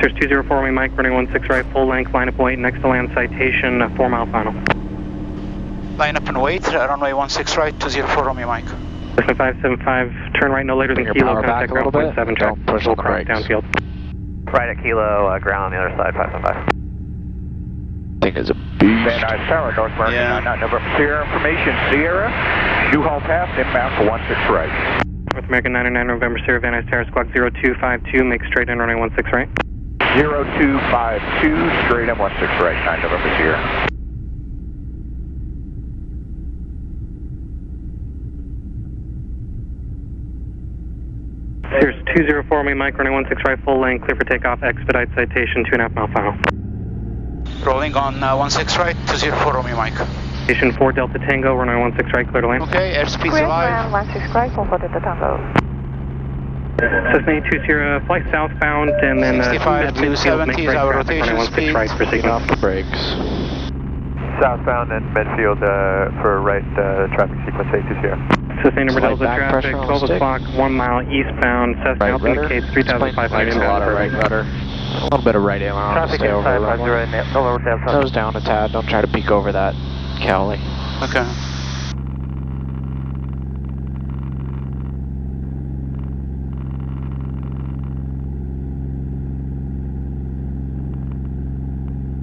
There's 204 Romeo Mike, running 16 right, full length, line up and wait, next to land citation, 4 mile final. Line up and wait, runway 16 right, 204 Romeo Mike. Listen 575, turn right no later than kilo, contact ground point 7 track. Don't push on the brakes. Downfield. Right at kilo, ground on the other side, 575. I think it's a beast. Van Nuys Tower, North American, Yeah. 99 November Sierra information, Sierra, U-Haul path, inbound for 16 right. North American 99 November Sierra, Van Nuys Tower, squawk 0252, make straight in, running 16 right. 0252, straight in, 16 right, 9 November Sierra. Here's 204 Romeo Mike, running 16 right, full lane, clear for takeoff, expedite citation, 2.5 mile final. Rolling on 16 right, 204 Romeo Mike. Station 4 Delta Tango, running 16 right, clear to land. Okay, airspeed's alive. 16 right, 4 Delta Tango. Cessna 820, fly southbound, and then 65 to 70 is our rotation speed. Right, proceed Off the brakes. Southbound and midfield for right traffic sequence 820. Sustained number Slight Delta back traffic, pressure on 12 the stick. o'clock, 1 mile eastbound, Cessna Right Alpha rudder. indicates 3,500 Likes a lot of right rudder. A little bit of right aileron. Traffic Stay over inside, the runway. right now. No lower down. Nose down a tad. Don't try to peek over that Cowley. Okay.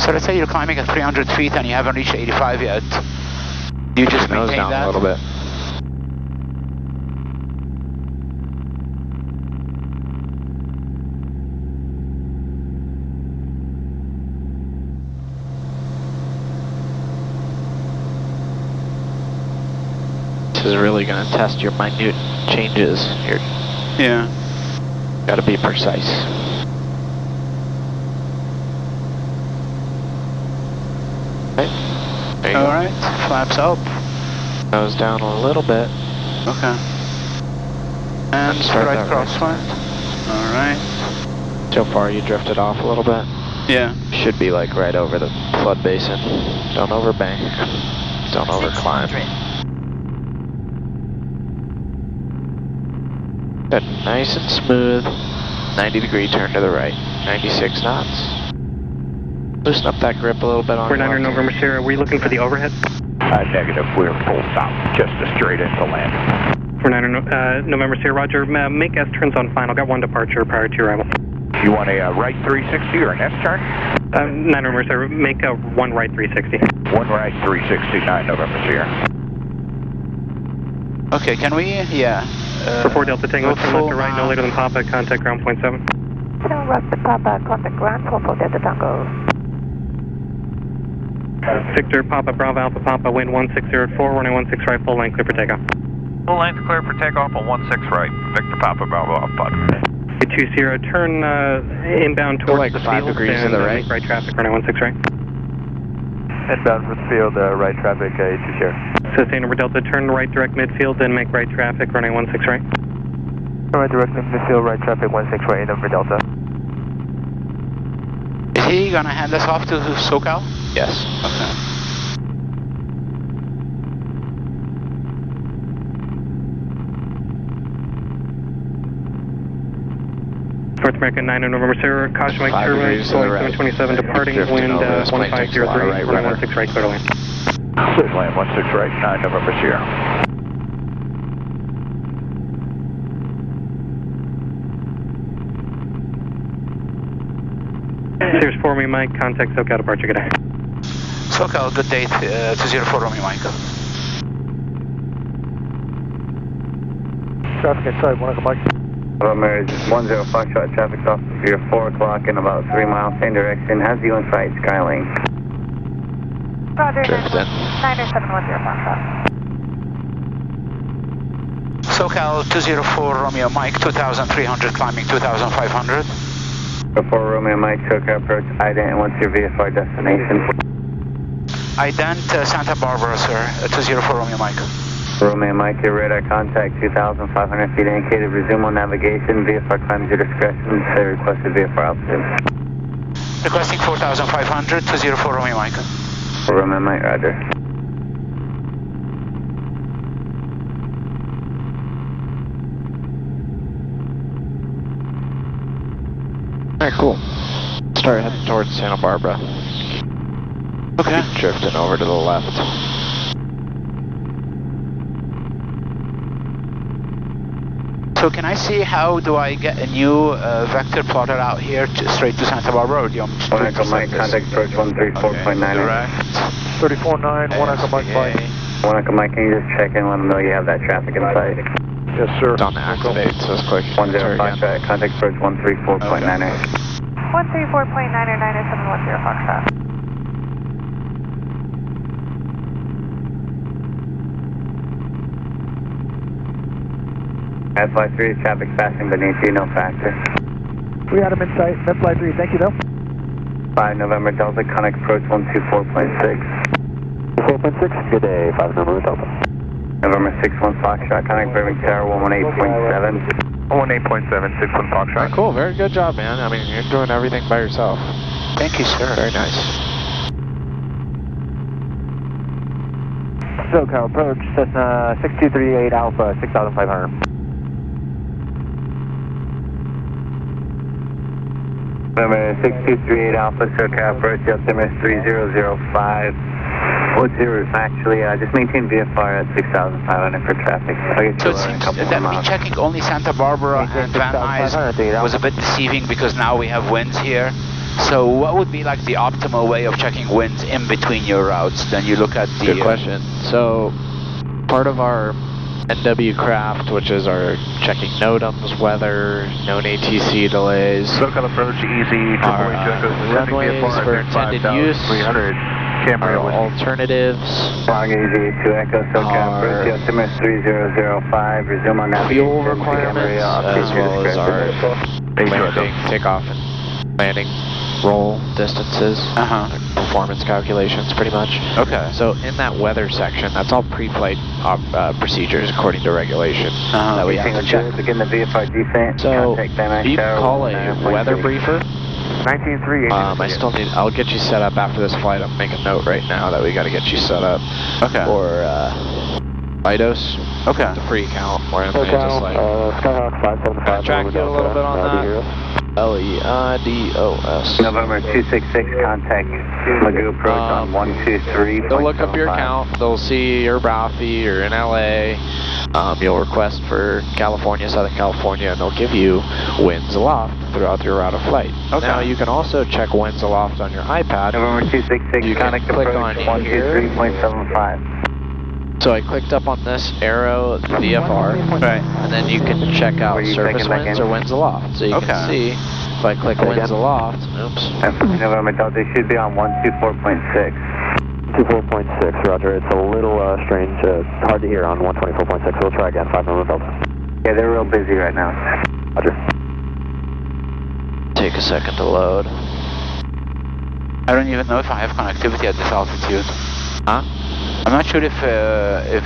So let's say you're climbing at 300 feet and you haven't reached 85 yet. You just Nose maintain down that? a little bit. This is really going to test your minute changes. You're Yeah. got to be precise. Okay. There you go. Alright, flaps up. Nose down a little bit. Okay. And Start right that crosswind. Alright. So far you drifted off a little bit. Yeah. Should be like right over the flood basin. Don't overbank. Don't overclimb. Good, nice and smooth. 90-degree turn to the right. 96 knots. Loosen up that grip a little bit on We're 9 November Sierra, were you looking for the overhead? Negative, we're full stop, just a straight into landing. We're 9 November Sierra, roger, make S turns on final, got 1 departure prior to your arrival. You want a right 360 or an S turn? 9 November Sierra, make a 1 right 360. 1 right 360, 9 November Sierra. Okay, can we? Yeah. For 4 Delta Tango, go turn left full to right, no now. later than Papa, contact ground point 7. Turn left to Papa, contact ground, 4 Delta Tango. Victor, Papa, Bravo, Alpha, Papa, wind 1604, running 16 right, full length, clear for takeoff. Full length clear for takeoff on 16 right. Victor Papa Bravo Alpha. 220, turn inbound towards like the 5 field degrees and to the right. make right traffic, running 16 right. Inbound for the field, right traffic 820. Sustain number Delta, turn right direct midfield, then make right traffic, running 16 right. Turn right direct midfield, right traffic 16 right, number Delta. Is he gonna hand us off to SoCal? Yes. Okay. North American 9 November Sierra, caution Mike 5 turbine, degrees to the Going right. 727, departing, Drifting wind over this plane takes a lot of 1503, right running rudder. 16 right, clear to land. Clear to land, 16 right, 9 November Sierra. Here's 4 me Mike, contact SoCal departure, good day. SoCal, good date, 204 Romeo Mike. Traffic inside, 1 Mike. Romeo 10 Foxtrot, traffic's off of your 4 o'clock in about 3 miles, same direction. How's you inside Skylane? Roger, Drifting. 90710 Foxtrot. SoCal 204 Romeo Mike, 2,300 climbing 2,500. Before Romeo Mike, SoCal approach ident, and what's your VFR destination? Ident Santa Barbara, sir, 204 Romeo Mike. Romeo Mike, your radar contact 2,500 feet indicated, resume on navigation, VFR climbs your discretion, say requested VFR altitude. Requesting 4,500, 204 Romeo Mike. Romeo Mike, roger. Alright, cool. Start heading towards Santa Barbara. Okay. Keep drifting over to the left. So can I see how do I get a new vector plotted out here straight to Santa Barbara, or do you want me to One Echo Mike, contact approach 134.9. Direct. 34.9, 1 Echo Mike Mike. KSBA. 1 Echo Mike, can you just check in, let them know you have that traffic in sight? Yes, sir. It's on the activate, so it's quick. 105 track, contact approach 134.9. 134.9 or 90710 Foxtrot. Flight 3 is traffic passing beneath you, no factor. We had him in sight. That's Flight 3, thank you though. 5 November Delta, contact approach 124.6. 4.6, good day, 5 November Delta. November 61 Foxtrot, contact Bremen Tower 118.7. 18.7, 61 Foxtrot. Cool, very good job, man. I mean, you're doing everything by yourself. Thank you, sir. Very nice. SoCal approach, Cessna 6238 Alpha, 6,500. November 6238 Alpha, SoCal approach, altimeter 3005. Actually, just maintain VFR at 6,500 for traffic. So it seems that me checking only Santa Barbara and Van Nuys was a bit deceiving because now we have winds here. So what would be like the optimal way of checking winds in between your routes? Then you look at the... Good question. So part of our NW craft, which is our checking NOTAMs, weather, known ATC delays, SoCal approach, easy, our runways for intended use, our alternatives, Long easy to Echo SoCal approach, altimeter 3005, resume on navigation. fuel requirements, as well as our landing, takeoff, and landing roll distances, performance calculations pretty much. Okay. So in that weather section, that's all pre-flight procedures according to regulation that we have to check. Begin the VFR descent. So you can call a weather briefer. 19.3. I'll get you set up after this flight. I'm making a note right now that we got to get you set up. Okay. For Lidos. Okay. The free account where I'm just like Skyhawk 575. track you a little bit on that. LEIDOS. November 266, contact Magoo approach on 123. They'll look up your account. They'll see your Browfie, you're in LA. You'll request for California, Southern California, and they'll give you winds aloft throughout your route of flight. Okay. Now you can also check winds aloft on your iPad. November 266, You can contact click approach on here. 123.75. So I clicked up on this arrow, VFR, Right. and then you can check out surface winds or winds aloft. So you can see, if I click winds aloft, oops. November Delta, they should be on 124.6. 24.6, roger. It's a little strange, hard to hear on 124.6. We'll try again, 5 November Delta. Yeah, they're real busy right now. Roger. Take a second to load. I don't even know if I have connectivity at this altitude. Huh? I'm not sure if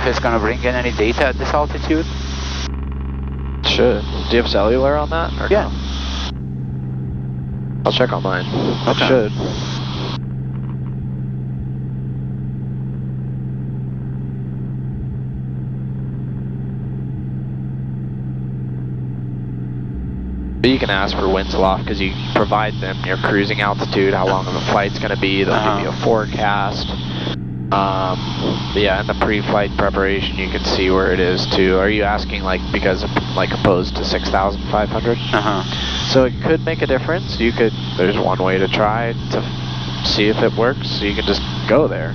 it's gonna bring in any data at this altitude. Should. Do you have cellular on that? Or Yeah. No? I'll check on mine. Okay. It should. But you can ask for winds aloft because you provide them your cruising altitude, how long of a flight's going to be. They'll give you a forecast. Yeah, in the pre-flight preparation, you can see where it is too. Are you asking because opposed to 6,500? So it could make a difference. There's one way to try to see if it works. So you can just go there,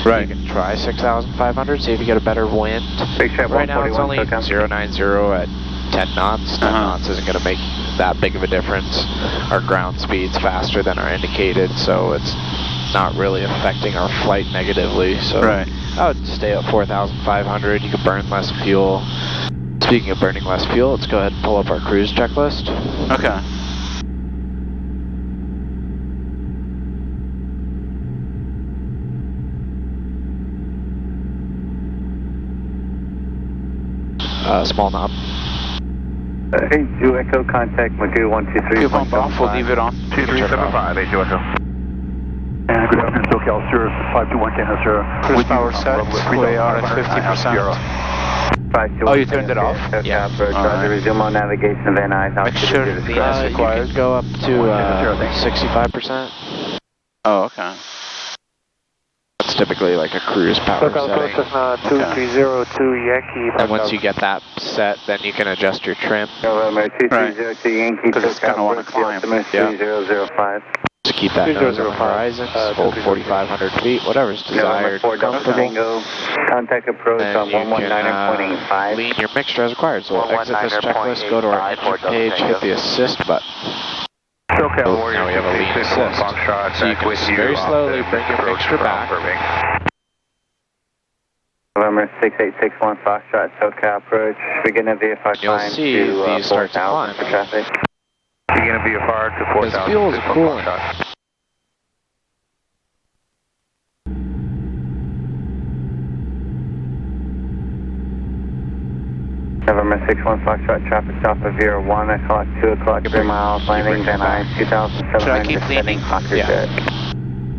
Right. You can try 6,500, see if you get a better wind. Right now it's only 090 at 10 knots. 10 knots isn't going to make that big of a difference. Our ground speed's faster than our indicated, so it's not really affecting our flight negatively. So I would stay at 4,500. You could burn less fuel. Speaking of burning less fuel, let's go ahead and pull up our cruise checklist. Okay. Small knob. Hey, Zoo Echo, contact Magoo 123. Fuel pump off, we'll leave it on. 2375, hey, Zoo Echo. And good afternoon, SoCal, Sirius 521 Canada, Sierra. Cruise power set, we are at 50%. Oh, you turned it off? Yeah. Roger, resume on navigation of NI. Make sure the You can go up to 65%. Oh, okay. That's typically like a cruise power setting. Cessna 2302 Yankee. And once you get that set, then you can adjust your trim. November 2302 Yankee. Because it's going to want to climb. Yeah. 3005. Just keep that nose on the horizon, hold 4,500 feet, whatever's desired, comfortable. Contact approach Then on you can 119.85. lean your mixture as required. So we'll exit this checklist, go to our engine page, hit the assist button. SoCal So Warrior now we have a lean 661 assist. Foxtrot, So you can with very off slowly the bring your approach mixture for back. Irving. November 6861 Foxtrot, SoCal approach. Begin a VFR You'll climb see to these start to 4,000 climb. for traffic. Begin a VFR to 4,000. This fuel is cooling. November 61 Foxtrot, traffic stop of 1 o'clock, 2 o'clock, 3 miles, landing, Van Nuys, 2,700. Should I keep leaning? Yeah.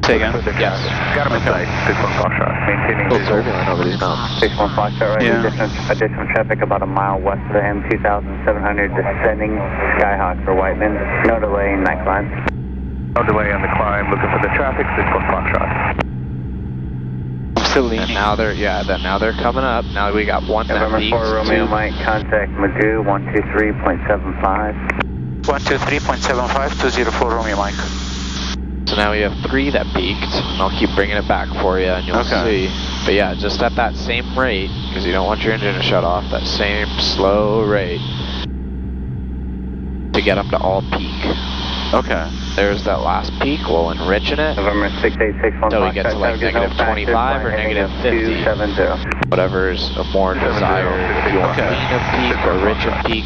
Say again? Yes. Got him in sight. 61 Foxtrot. Maintaining A little visual. turbulent over these mountains. 61 Foxtrot, right, Yeah. additional traffic about a mile west of the M2700, descending Skyhawk for Whiteman. No delay in night climb. No delay on the climb. Looking for the traffic. 61 Foxtrot. I'm still And leaning. now they're now they're coming up. Now we got one that November peaks, 4 Romeo 2. Mike, contact Madhu 123.75. 123.75, 204 Romeo Mike. So now we have 3 that peaked. I'll keep bringing it back for you, and you'll Okay. see. But yeah, just at that same rate, because you don't want your engine to shut off. That same slow rate to get them to all peak. Okay. There's that last peak. We'll enrich in it. November 6861 So we get to like negative 25 or negative 50. 270. Whatever's a more desired. If you want Okay. clean of peak or rich of peak.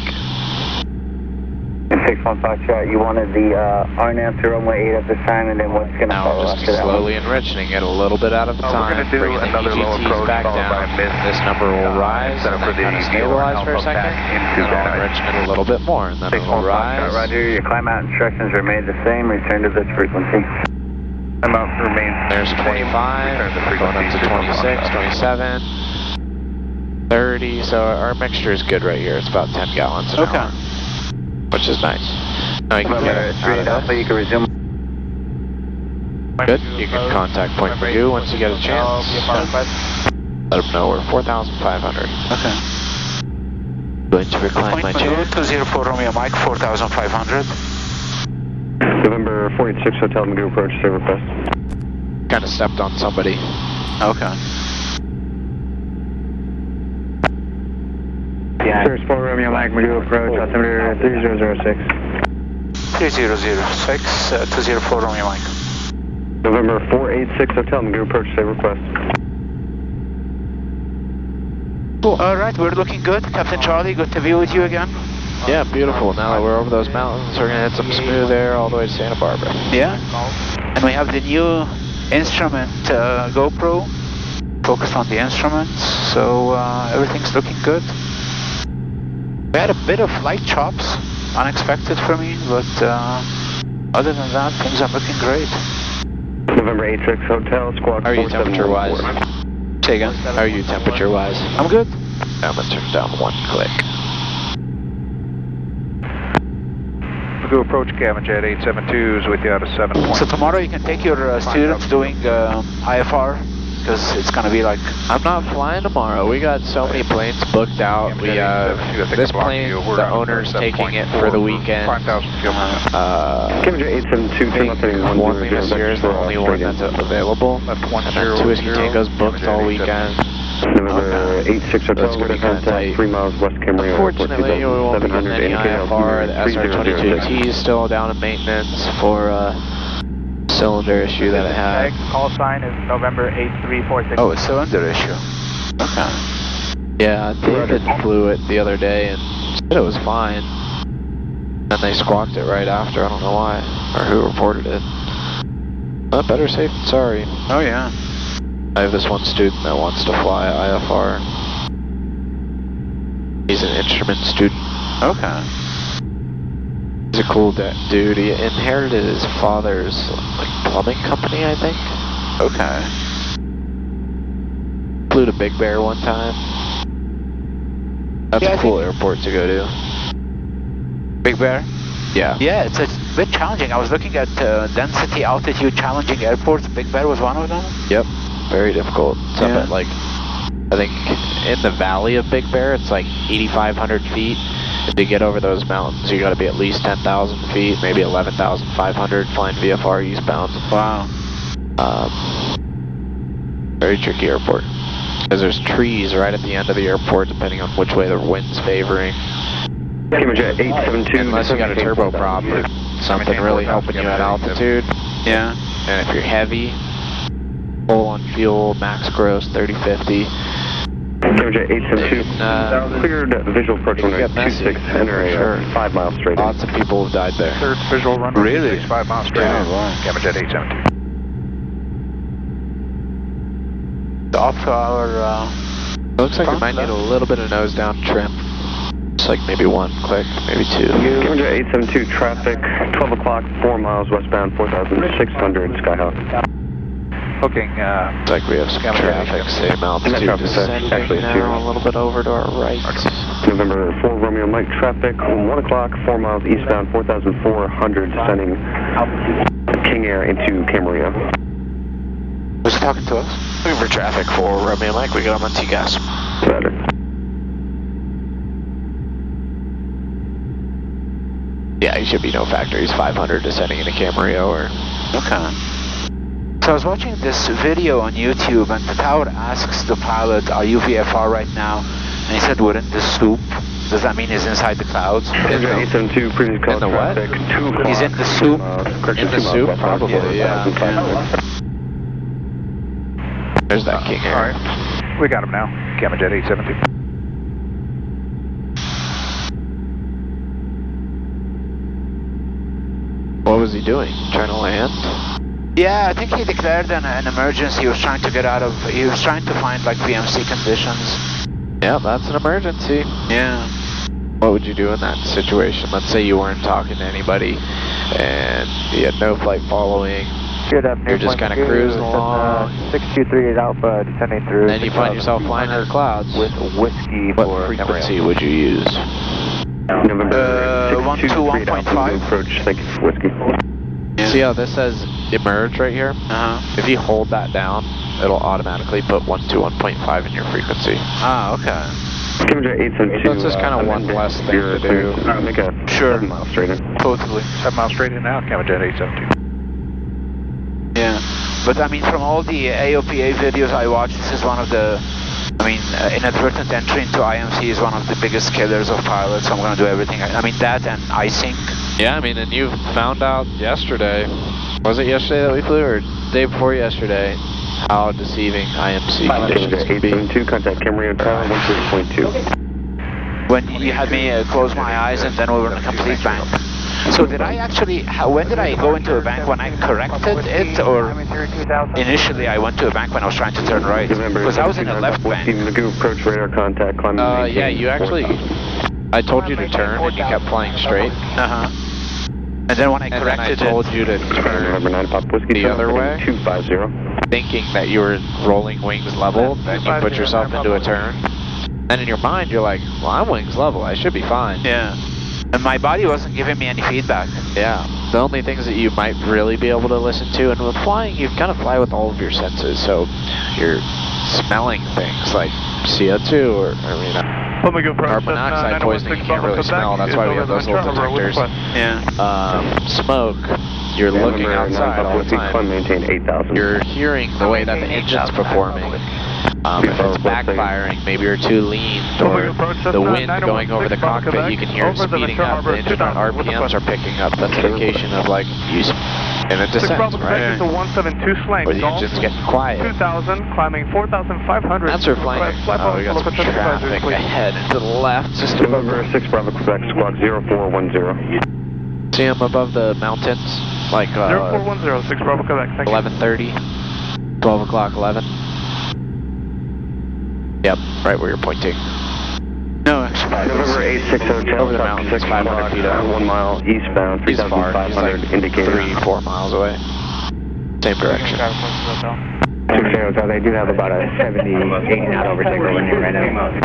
And 61 Foxtrot, you wanted the RNAV to runway 8 at this time, and then what's going to Now follow just after that? slowly enriching it a little bit out of the We're time, gonna do bringing the another low EGTs approach back followed down. by mid. This number will rise Set and up for then kind the of stabilize for a Alpha second, back into and then I'll Van Nuys. enrich it a little bit more, and then it 61 will rise. Foxtrot, Roger. Your climb out instructions remain the same. Return to this frequency. Amount remains There's the same. 25, Return to going up to 61 26, Foxtrot. 27, 30, so our mixture is good right here. It's about 10 gallons an Okay. hour, which is nice. Now you can get November it 3 out of Alpha, this. you can resume. Good, you can contact Point Magoo once you get a chance. Let them know we're 4,500. Okay. Going to recline Point my Madhu, chair. 204 Romeo Mike, 4,500. November 486 Hotel Magoo approach, save request. Kind of stepped on somebody. Okay. Sir, 4 Romeo Mike, Magoo approach, altimeter 3006. 3006, 204 Romeo Mike. November 486 Hotel Magoo approach, save request. Cool. All right, we're looking good. Captain Charlie, good to be with you again. Yeah, beautiful. Now that we're over those mountains, we're going to hit some smooth air all the way to Santa Barbara. Yeah. And we have the new instrument GoPro, focused on the instruments, so everything's looking good. We had a bit of light chops, unexpected for me, but other than that, things are looking great. November 86 Hotel, squawk. How are you temperature-wise? Say again. How are you temperature-wise? I'm good. I'm going to turn down 1 click. Magoo approach, cabin jet 872s with you out of 7 points. So tomorrow you can take your students doing IFR, because it's going to be like... I'm not flying tomorrow. We got so many planes booked out. We this plane, the owner's taking it for the weekend. 5,000 kilometers. Cabin jet 872, One this year is the only one that's available. Left And then 2 Whiskey Tango's booked all weekend. November 86 Hotel, That's gonna be kinda tight. 3 miles west Camarillo Airport, Unfortunately, we won't be getting any IFR. The SR-22T is still down in maintenance for a cylinder issue that it had. Call sign is November 8346. Oh, a cylinder issue. Okay. Yeah, David flew it the other day and said it was fine. And they squawked it right after. I don't know why, or who reported it. But better safe than sorry. Oh, yeah. I have this one student that wants to fly IFR. He's an instrument student. Okay. He's a cool dude. He inherited his father's plumbing company, I think. Okay. Flew to Big Bear one time. That's a cool airport to go to. Big Bear? Yeah. Yeah, it's a bit challenging. I was looking at density, altitude, challenging airports. Big Bear was one of them. Yep. Very difficult. It's up at like, I think in the valley of Big Bear, it's like 8,500 feet. To get over those mountains, you got to be at least 10,000 feet, maybe 11,500 flying VFR eastbound. Wow. Very tricky airport. Because there's trees right at the end of the airport, depending on which way the wind's favoring. Jet 872. Unless you got a turboprop or something really helping you at altitude. Yeah. And if you're heavy, full on fuel, max gross 3050. Jet 872. Cleared visual approach runway 26. Enter 5 miles straight. Lots of people have died there. Third visual runway. Really? 5 miles straight. Gamma Jet 872. Off to our... It looks like we might need a little bit of nose down trim. Just like maybe 1 click, maybe 2. Gamma Jet 872 traffic, 12 o'clock, 4 miles westbound, 4,600 Skyhawk. Booking, Looks like we have some traffic, same altitude, descending now a little bit over to our right. November 4 Romeo Mike traffic, 1 o'clock, 4 miles eastbound, 4,400 descending King Air into Camarillo. Was he talking to us? Looking for traffic for Romeo Mike, we got him on T-gas. Better. Yeah, he should be no factor. He's 500 descending into Camarillo or... Okay. So I was watching this video on YouTube and the tower asks the pilot, are you VFR right now? And he said, we're in the soup. Does that mean he's inside the clouds? Jet 872 previous call in the what? traffic, 2 o'clock. He's in the soup. In the soup? Probably, yeah. There's that King Air. Alright, we got him now. Gamma Jet 872. What was he doing? Trying to land? Yeah, I think he declared an emergency. He was trying to get out of, he was trying to find like VMC conditions. Yeah, that's an emergency. Yeah. What would you do in that situation? Let's say you weren't talking to anybody and you had no flight following. You're just kind of cruising along. 6238 Alpha descending through. And then you find yourself flying in the clouds. With whiskey What for frequency would you use? November 121.5. Approach, thank you for whiskey. Yeah. See how this says emerge right here? Uh-huh. If you hold that down, it'll automatically put 121.5 in your frequency. Ah, okay. Gamma Jet 872. So it's just kind of one less thing to do. Make a Sure. 7 miles straight in. Totally. 7 miles straight in now, Gamma Jet 872. Yeah. But I mean, from all the AOPA videos I watched, this is one of the, inadvertent entry into IMC is one of the biggest killers of pilots. So I'm going to do everything. I mean, that and icing. Yeah, I mean, and you found out yesterday, was it yesterday that we flew, or day before yesterday, how deceiving IMC conditions can be. 872, contact Camarillo Tower, 13.2. When you had me close my eyes and then we were in a complete bank. So did I actually, when did I go into a bank? When I corrected it, or initially I went to a bank when I was trying to turn right? Because I was in a left bank. Magoo approach radar contact, climbing. Yeah, you actually, I told you to turn and you kept flying straight. Uh-huh. And then when I corrected I told you to turn the other way, 250. thinking that you were rolling wings level, then you put yourself into a turn. And in your mind, you're like, well, I'm wings level, I should be fine. Yeah. And my body wasn't giving me any feedback. Yeah. The only things that you might really be able to listen to, and with flying, you kind of fly with all of your senses, so you're smelling things like CO2 or carbon monoxide poisoning you can't really smell. That's why we have those little detectors. Yeah. Smoke, you're looking outside all the time. Maintain 8,000. You're hearing the way that the engine's performing. If it's backfiring, maybe you're too lean, or the wind going over the cockpit, you can hear it speeding up. The engine RPMs are picking up. That's an indication of like use in a descent, right? It's a 172 slang. Or the engine's getting quiet. 2,000, climbing 4,500. That's reflecting. Oh, we got some traffic ahead to the left. Just November 6 Bravo Quebec, squawk 0410. see them above the mountains, like 0410, 6 Bravo Quebec, thank 11:30, 12 o'clock, 11. Yep, right where you're pointing. No, actually. November 860 over the mountains, 500 feet up. 1 mile eastbound, He's far. He's 3,500 like indicator. 3-4 miles away. Same direction. They do have about a 70, 80 knot overtake over here right now.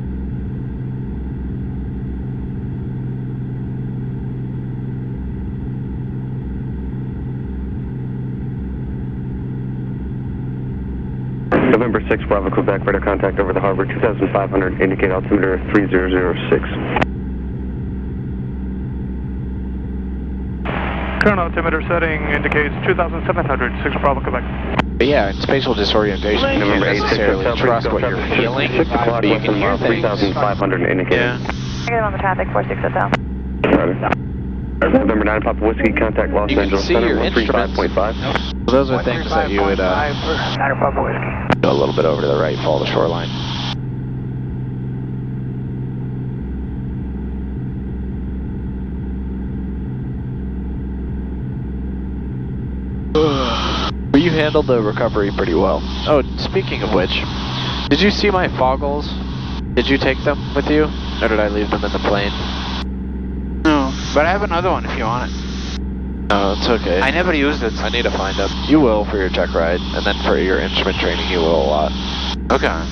November 6, Bravo, Quebec, radar contact over the harbor, 2,500, indicate altimeter 3006. Current altimeter setting indicates 2,700, 6 Bravo, Quebec. But yeah, in spatial disorientation, you can't necessarily trust what you're feeling, 6 o'clock, but you can hear things. 3,500, indicate. Yeah. Negative on the traffic, 46 at down. Roger. November 9, Papa Whiskey, contact Los You can Angeles see Center, your instruments. 135.5. So those are things that you would go a little bit over to the right, follow the shoreline. But you handled the recovery pretty well. Oh, speaking of which, did you see my foggles? Did you take them with you? Or did I leave them in the plane? No, but I have another one if you want it. No, it's okay. I never used it. I need to find them. You will for your check ride, and then for your instrument training you will a lot. Okay.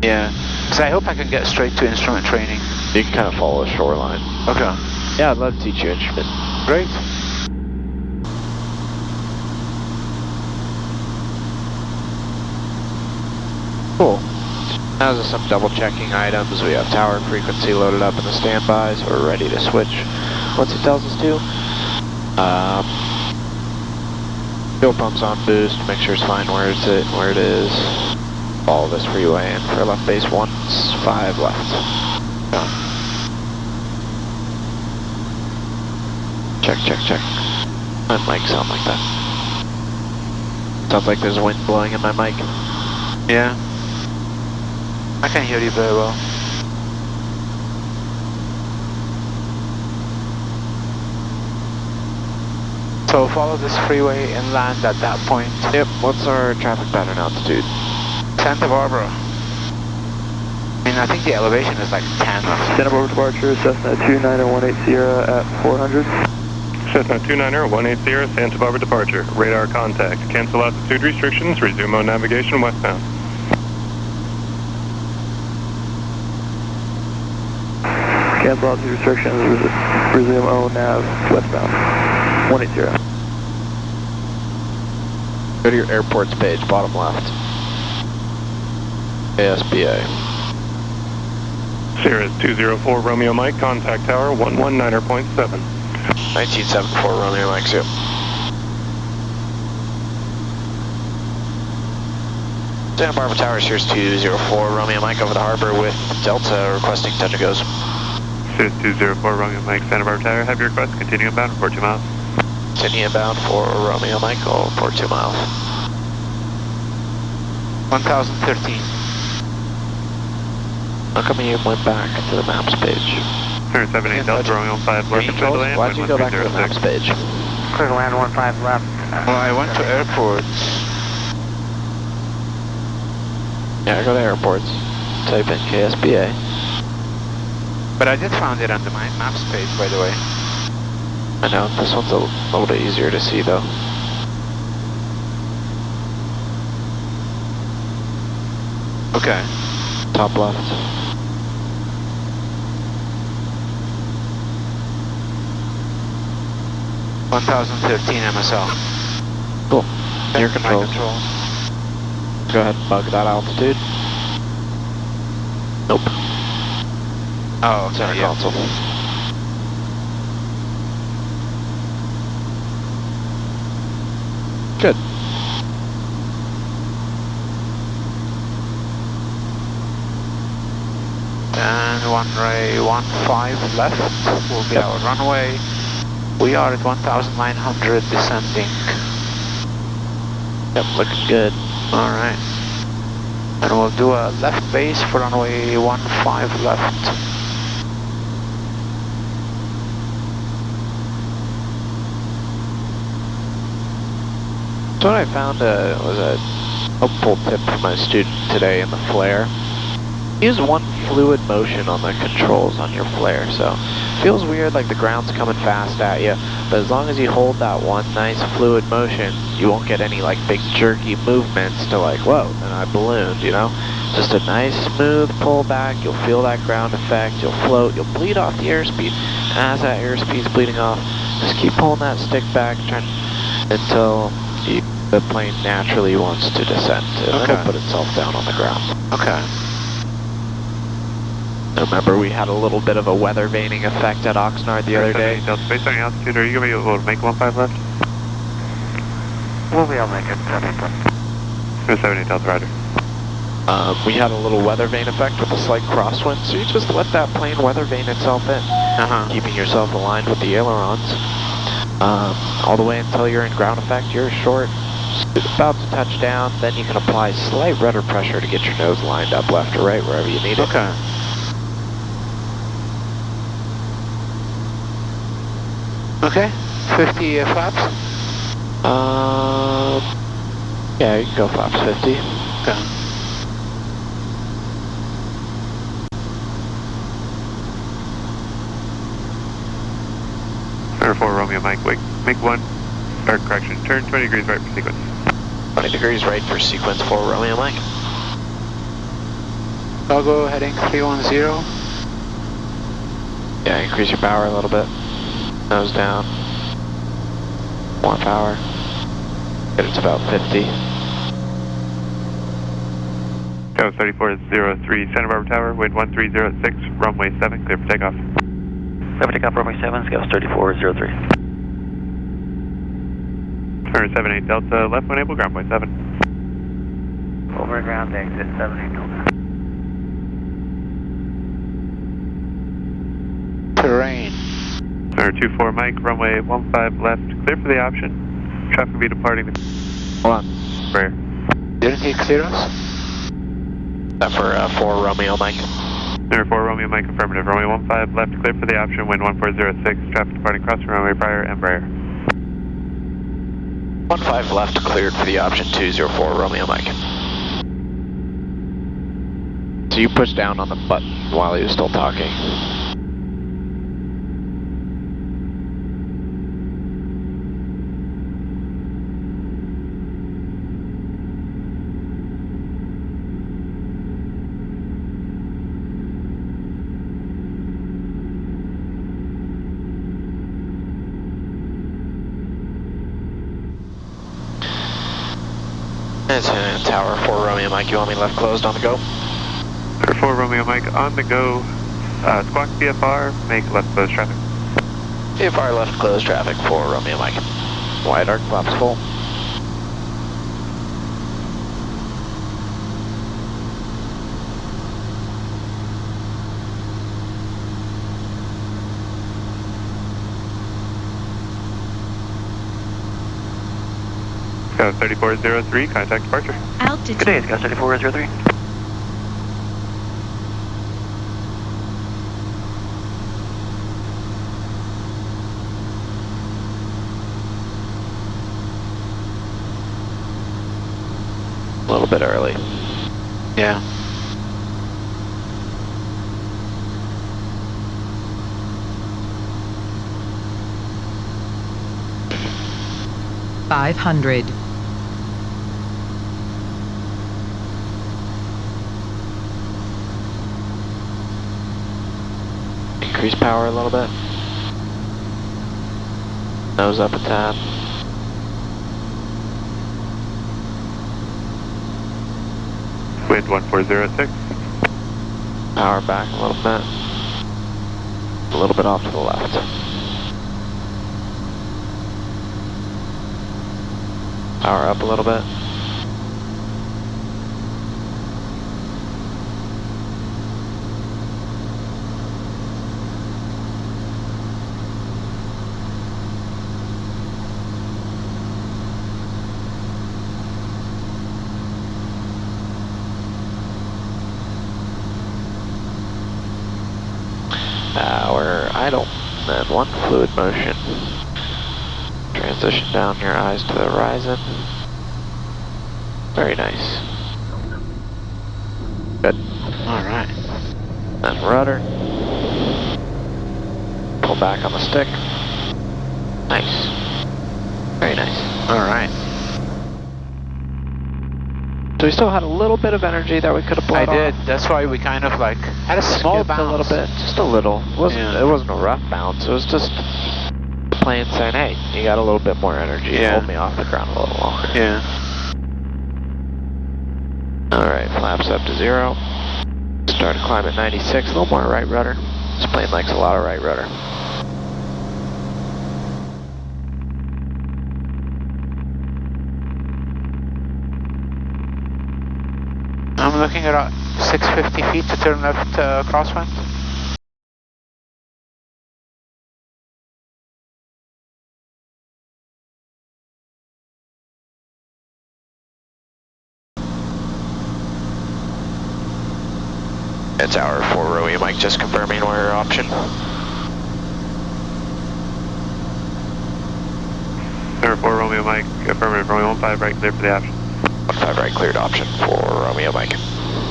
Yeah. Because I hope I can get straight to instrument training. You can kind of follow the shoreline. Okay. Yeah, I'd love to teach you instrument. Great. Cool. Now there's some double checking items. We have tower frequency loaded up in the standby, so we're ready to switch once it tells us to. Fuel pumps on boost, make sure it's fine where it is. Follow this freeway and for left base 15 left. Check. My mic sound like that. Sounds like there's wind blowing in my mic. Yeah. I can hear you very well. So follow this freeway and land at that point. Yep, what's our traffic pattern altitude? Santa Barbara. I mean, I think the elevation is like 10 or something. Santa Barbara departure, Cessna 29018 Sierra at 400. Cessna 29018 Santa Barbara departure. Radar contact. Cancel altitude restrictions. Resume on navigation westbound. Cancel altitude restrictions, resume O nav westbound. 180. Go to your airports page, bottom left. KSBA. Sierra 204 Romeo Mike, contact tower 119.7. 1974 Romeo Mike 2. Santa Barbara Tower, Sirius 204 Romeo Mike over the harbor with Delta requesting touch and goes. Sirius 204 Romeo Mike, Santa Barbara Tower, have your request, continue inbound for 2 miles. Continue inbound for Romeo Mike, for 2 miles. 1013. How come you went back to the maps page? 78 Delta Romeo 5 left. Why'd you go back to the maps page? Clear to land 15 left. Well, I went to airports. Yeah, go to airports. Type in KSBA. But I did find it on the maps page, by the way. I know, this one's a little bit easier to see though. Okay. Top left. MSL. Cool. Your Flight controls. controls. Go ahead and bug that altitude. Nope. Oh, Center okay, yeah. console. Good. And runway 15 left will be our runway. We are at 1,900 descending. Yep, looking good. Alright. And we'll do a left base for runway 15 left. So what I found was a helpful tip from my student today in the flare. Use one fluid motion on the controls on your flare. So it feels weird like the ground's coming fast at you, but as long as you hold that one nice fluid motion, you won't get any like big jerky movements to like, whoa, and I ballooned, you know? Just a nice smooth pull back, you'll feel that ground effect, you'll float, you'll bleed off the airspeed. And as that airspeed's bleeding off, just keep pulling that stick back until you the plane naturally wants to descend, and Okay. then it'll put itself down on the ground. Okay. Remember, we had a little bit of a weather veining effect at Oxnard the other day. Based on your altitude, are you going to be able to make 15 left? We'll be able to make it 78. 78 Delta, roger. We had a little weather vane effect with a slight crosswind, so you just let that plane weather vane itself in, keeping yourself aligned with the ailerons. All the way until you're in ground effect, you're short, about to touch down, then you can apply slight rudder pressure to get your nose lined up left or right, wherever you need it. Okay. Okay, 50 flaps? Yeah, you can go flaps 50. Okay. Number 4 Romeo Mike, wait, make one, or correction, turn 20 degrees right for sequence. 20 degrees right for sequence 4 Romeo Mike. Togo heading 310. Yeah, increase your power a little bit. Nose down. More power. Get it to about 50. Tower 3403, Santa Barbara Tower, wind 1306, runway 7, clear for takeoff. Clear for takeoff, runway 7, scale 3403. Turn 78 Delta, left when able, ground point 7. Over ground, exit 78 Delta. Terrain. Number 24 Mike, runway 15 left, clear for the option. Traffic will be departing the... Hold on. Rare. Didn't he clear us? That for 4 Romeo Mike. Number 4 Romeo Mike, affirmative. Runway 15 left, clear for the option, wind 1406, traffic departing cross runway prior, Embraer. 15 left, cleared for the option 204 Romeo Mike. So you push down on the button while he was still talking. It's Tower 4 Romeo Mike, you want me left closed on the go? Number 4 Romeo Mike, on the go. Squawk VFR, make left close traffic. VFR left closed traffic 4 Romeo Mike. Wide arc flaps full. Scout 3403, contact departure. Altitude. Good day, Scout 3403. A little bit early. Yeah. $500. Increase power a little bit. Nose up a tad. Wind 1406. Power back a little bit. A little bit off to the left. Power up a little bit. We're idle, and one fluid motion. Transition down your eyes to the horizon. Very nice. Good. Alright. And rudder. Pull back on the stick. Nice. Very nice. Alright. So we still had a little bit of energy that we could have blowed I did. off. That's why we kind of like had a small Skipped bounce. a little bit, just a little. It wasn't a rough bounce. It was just the plane saying, hey, you got a little bit more energy. Yeah. Hold me off the ground a little longer. Yeah. Alright, flaps up to 0. Start to climb at 96, a little more right rudder. This plane likes a lot of right rudder. I'm looking at 650 feet to turn left crosswind. It's hour 4 Romeo Mike, just confirming order option. Number 4 Romeo Mike, affirmative, Romeo 15 right, clear for the option. 15 right, cleared option for Romeo Mike.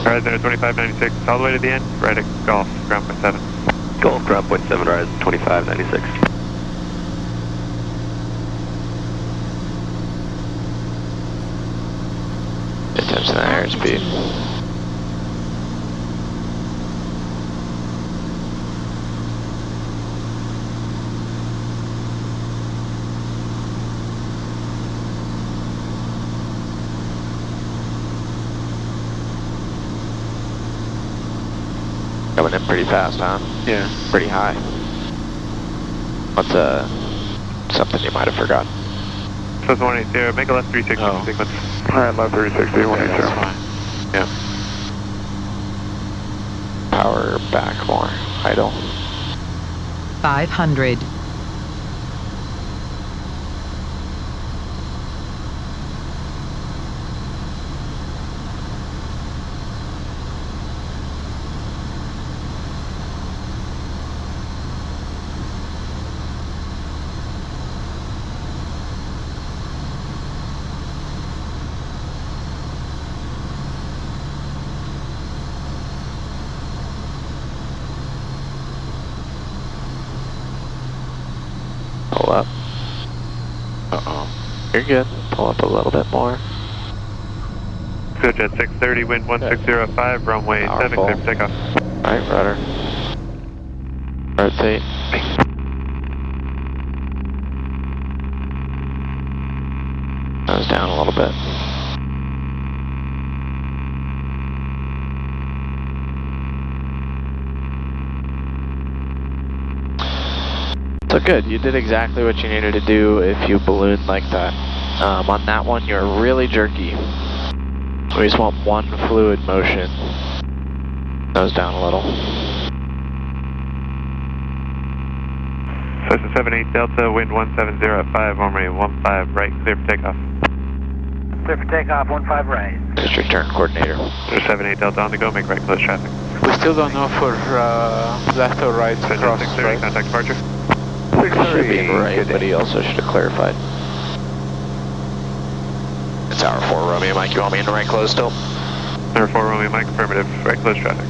Horizon at 2596, all the way to the end, right at Golf, ground point 7. Golf, ground point 7, Horizon 2596. Attention to the airspeed. Coming in pretty fast, huh? Yeah. Pretty high. What's something you might have forgotten? So it's 180, make a left 360 sequence. Alright, left 360, 180. That's fine. Yeah. Power back more. Idle. 500. Pull up. Uh-oh. You're good. Pull up a little bit more. Good at 630, wind 1605, runway 7, clear for takeoff. Right rudder. Rotate. Nose down a little bit. So good, you did exactly what you needed to do if you ballooned like that. On that one, you're really jerky. We just want one fluid motion. Nose down a little. So it's a 78 Delta, wind 170 at 5, runway 15 right, clear for takeoff. Clear for takeoff, 15 right. There's your turn coordinator. There's 78 Delta on the go, make right close traffic. We still don't know for left or right So cross, 630, right? contact departure. He should be right, but he also should have clarified. It's hour 4 Romeo Mike, you want me in the right close still? Number 4 Romeo Mike, affirmative, right close traffic.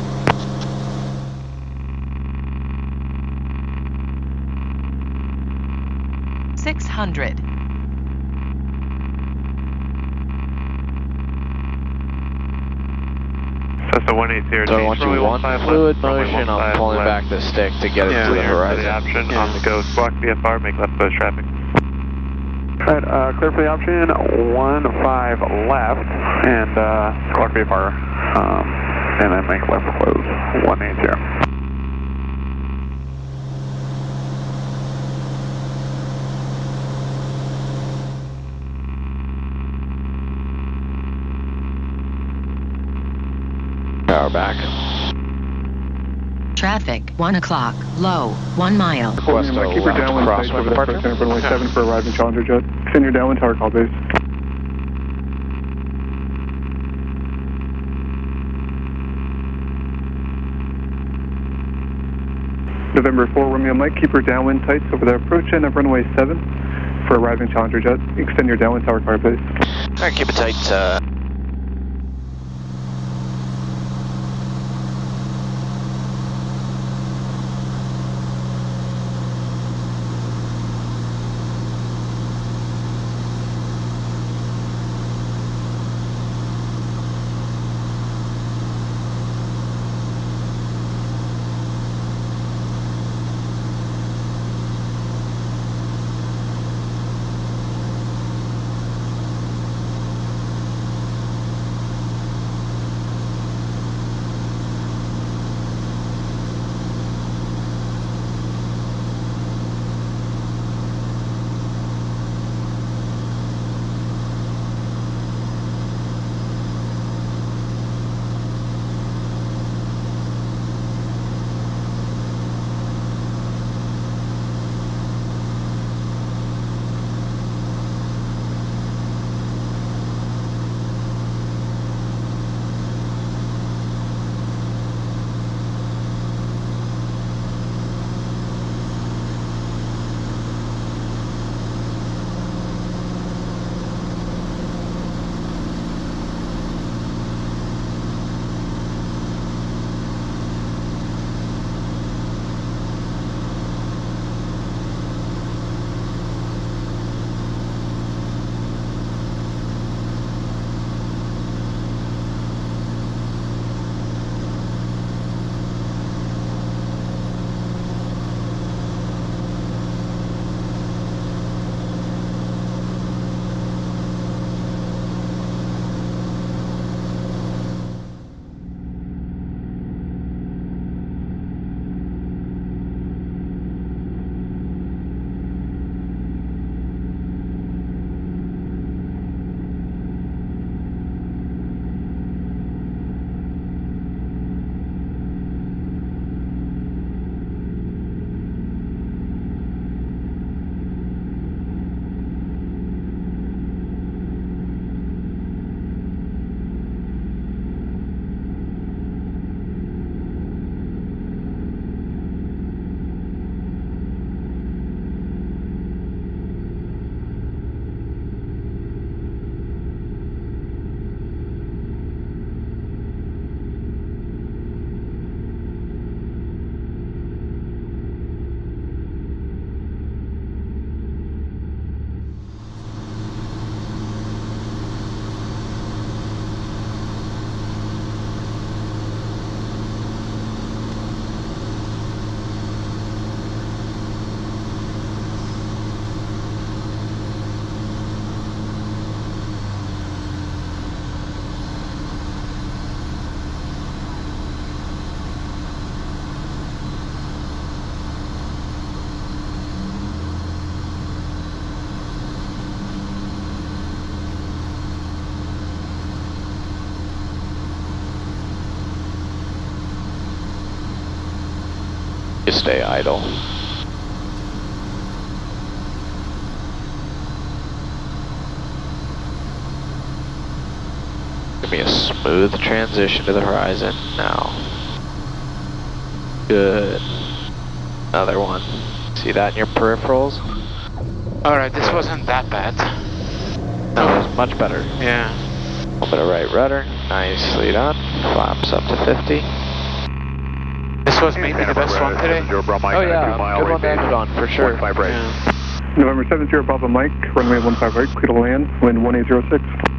$600. So it's a 180. So I want you one fluid motion, I'm pulling back the stick to get it to the horizon. The option on the go, squawk VFR, make left close traffic. Alright, clear for the option, 15 left, and squawk VFR, and then make left close, 180. Power back. Traffic, 1 o'clock, low, 1 mile. Request a Keep your left downwind tight crosswind over the departure. first center, runway 7 for arriving Challenger jet. Extend your downwind tower call, base. November 4 Romeo Mike, keep your downwind tights over the approach end of runway 7 for arriving Challenger jet. Extend your downwind tower car, please. Alright, keep it tight. You stay idle. Give me a smooth transition to the horizon now. Good. Another one. See that in your peripherals? Alright, this wasn't that bad. No, it was much better. Yeah. A little bit of right rudder. Nicely done. Flaps up to 50. This was maybe the best one today. Oh yeah, good one to end it on, for sure. November 70 Bravo Mike, runway 15 right, clear to land, wind 1806.